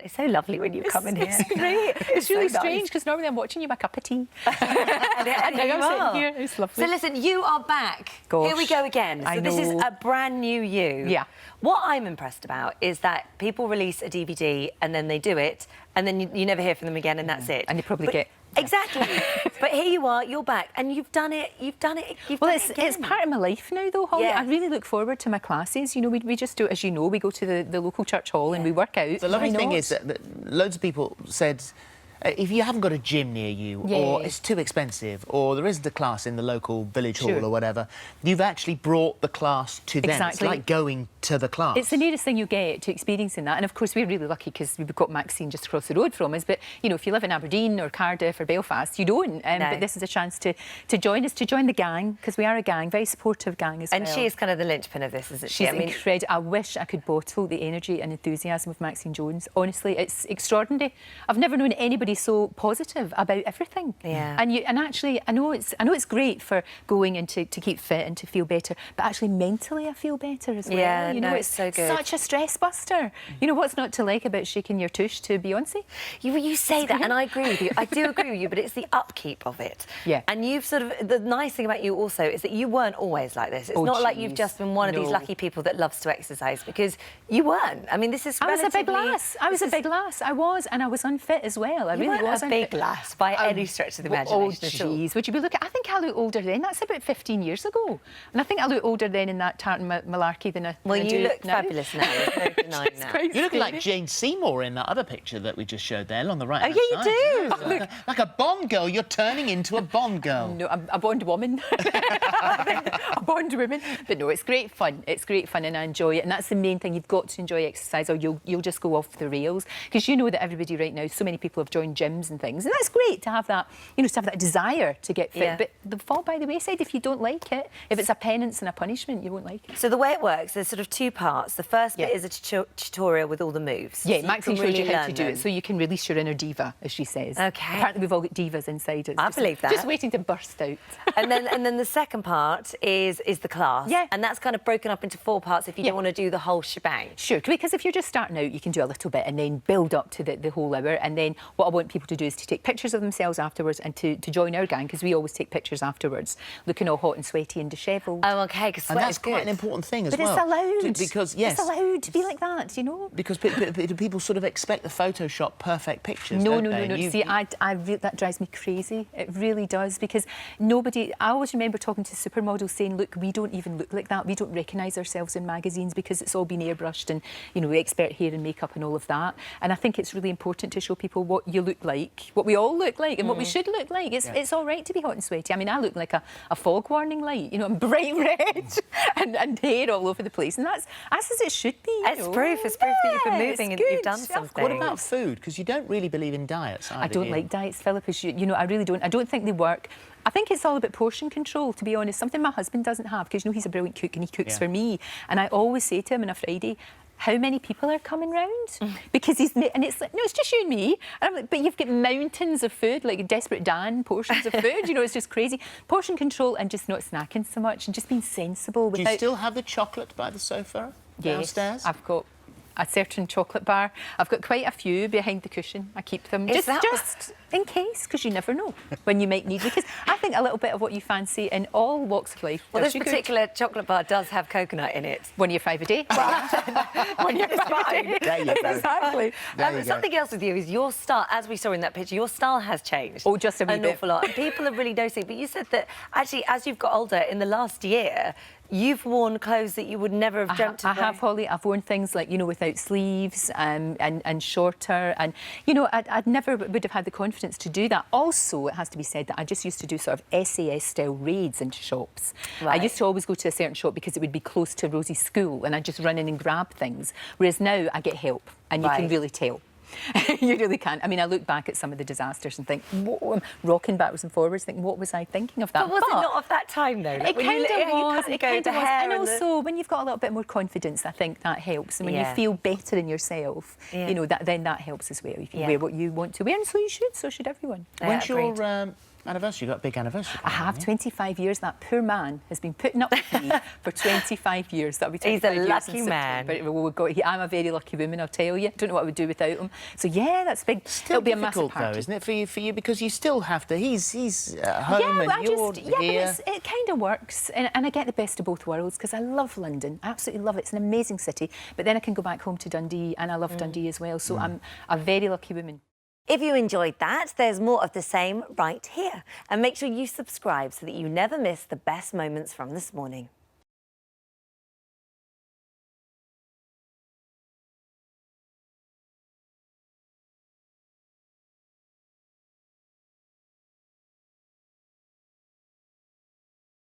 It's so lovely when you come in here. It's great. It's really so nice. strange because normally I'm watching you with a cup of tea. And now you I'm are. sitting here. It's lovely. So listen, you are back. Gosh, Here we go again. So I this is know. a brand new you. Yeah. What I'm impressed about is that people release a DVD and then they do it, and then you never hear from them again, and that's it. And they probably get... Exactly. But here you are, you're back, and you've done it. Well, it's part of my life now, though, Holly. Yeah. I really look forward to my classes. You know, we just do, as you know, we go to the local church hall and we work out. The lovely Why thing not? is that loads of people said, if you haven't got a gym near you, or it's too expensive, or there isn't a class in the local village hall or whatever, you've actually brought the class to them. It's like going to the class. It's the nearest thing you get to experiencing that. And, of course, we're really lucky because we've got Maxine just across the road from us. But, you know, if you live in Aberdeen or Cardiff or Belfast, you don't. But this is a chance to join us, to join the gang, because we are a gang, very supportive gang as well. And she is kind of the linchpin of this, isn't she? She's incredible. I wish I could bottle the energy and enthusiasm of Maxine Jones. Honestly, it's extraordinary. I've never known anybody so positive about everything. Yeah. And actually, I know it's great for going and to keep fit and to feel better, but actually mentally I feel better as well. Yeah, you know, it's so good. Such a stress buster. You know, what's not to like about shaking your tush to Beyonce? You say that, and I agree with you. I do agree with you, but it's the upkeep of it. Yeah. And you've sort of... The nice thing about you also is that you weren't always like this. It's not like you've just been one of these lucky people that loves to exercise, because you weren't. I mean, this is I was relatively... a big lass. I was a big lass. I was, and I was unfit as well. I really was a big lass by any stretch of the imagination at all. Jeez, would you be looking... I think I look older then. That's about 15 years ago. And I think I look older then in that tartan malarkey than I do now. Well, you look fabulous now. There's no denying that. You look like Jane Seymour in that other picture that we just showed there on the right. Oh, yeah, you do. Like a Bond girl. You're turning into a Bond girl. No, I'm a Bond woman. A Bond woman. But no, it's great fun. It's great fun and I enjoy it. And that's the main thing. You've got to enjoy exercise or you'll just go off the rails. Because you know that everybody right now, so many people have joined gyms and things. And that's great to have that, you know, to have that desire to get fit. Yeah. But they fall by the wayside if you don't like it. If it's a penance and a punishment, you won't like it. So the way it works, there's sort of two parts. The first bit is a tutorial with all the moves. Yeah, so Maxine shows you how to do it, so you can release your inner diva, as she says. Okay. Apparently we've all got divas inside us. I believe that. Just waiting to burst out. and then the second part is the class. Yeah. And that's kind of broken up into 4 parts if you don't want to do the whole shebang. Sure, because if you're just starting out, you can do a little bit and then build up to the whole hour. And then what I want people to do is to take pictures of themselves afterwards and to join our gang, because we always take pictures afterwards, looking all hot and sweaty and dishevelled. Oh, OK, because sweat is good. Quite an important thing as but well. But it's allowed. Because, yes. It's allowed to be like that, you know? Because people sort of expect the Photoshop perfect pictures, No. don't they? See, that drives me crazy. It really does, because nobody... I always remember talking to supermodels saying, look, we don't even look like that. We don't recognise ourselves in magazines because it's all been airbrushed and, you know, expert hair and makeup and all of that. And I think it's really important to show people what you look like, what we all look like and what we should look like. It's all right to be hot and sweaty. I mean, I look like a fog warning light, you know, I'm bright red and hair all over the place. And that's as it should be. It's proof that you've been moving and that you've done something. What about food? Because you don't really believe in diets either. I don't like diets, Phillip, as you know, I really don't. I don't think they work. I think it's all about portion control, to be honest. Something my husband doesn't have, because, you know, he's a brilliant cook and he cooks for me. And I always say to him on a Friday, how many people are coming round? Because and it's like, no, it's just you and me. And I'm like, but you've got mountains of food, like Desperate Dan portions of food. You know, it's just crazy. Portion control and just not snacking so much and just being sensible. Do you still have the chocolate by the sofa downstairs? Yes, I've got a certain chocolate bar. I've got quite a few behind the cushion. I keep them just in case, because you never know when you might need them. Because I think a little bit of what you fancy in all walks of life. Well, this particular chocolate bar does have coconut in it. 1 year 5 a day. 1 year 5 a day. There you go. Exactly. Something else with you is your style, as we saw in that picture, your style has changed. Oh, just a wee bit. An awful lot. And people are really noticing. But you said that actually, as you've got older, in the last year, you've worn clothes that you would never have dreamt of. I have, Holly. I've worn things like, you know, without sleeves and shorter. And, you know, I'd never would have had the confidence to do that. Also, it has to be said that I just used to do sort of SAS-style raids into shops. Right. I used to always go to a certain shop because it would be close to Rosie's school and I'd just run in and grab things. Whereas now I get help and you can really tell. You really can. I mean, I look back at some of the disasters and think, I'm rocking backwards and forwards, thinking, what was I thinking of that? But was it not of that time, though? It kind of was. It kind of was. And and also, when you've got a little bit more confidence, I think that helps. And when you feel better in yourself, you know, then that helps as well. You can wear what you want to wear, and so you should. So should everyone. When's your Anniversary, you got a big anniversary. I have, 25 years. That poor man has been putting up with me for 25 years. That'll be 25 He's a years lucky in man. But I'm a very lucky woman, I'll tell you. Don't know what I would do without him. So yeah, that's big. Still It'll be a massive difficult, party. though, isn't it, for you? Because you still have to. He's at home and you're here. But it kind of works, and I get the best of both worlds because I love London. I absolutely love it. It's an amazing city. But then I can go back home to Dundee, and I love Dundee as well. So I'm a very lucky woman. If you enjoyed that, there's more of the same right here. And make sure you subscribe so that you never miss the best moments from this morning.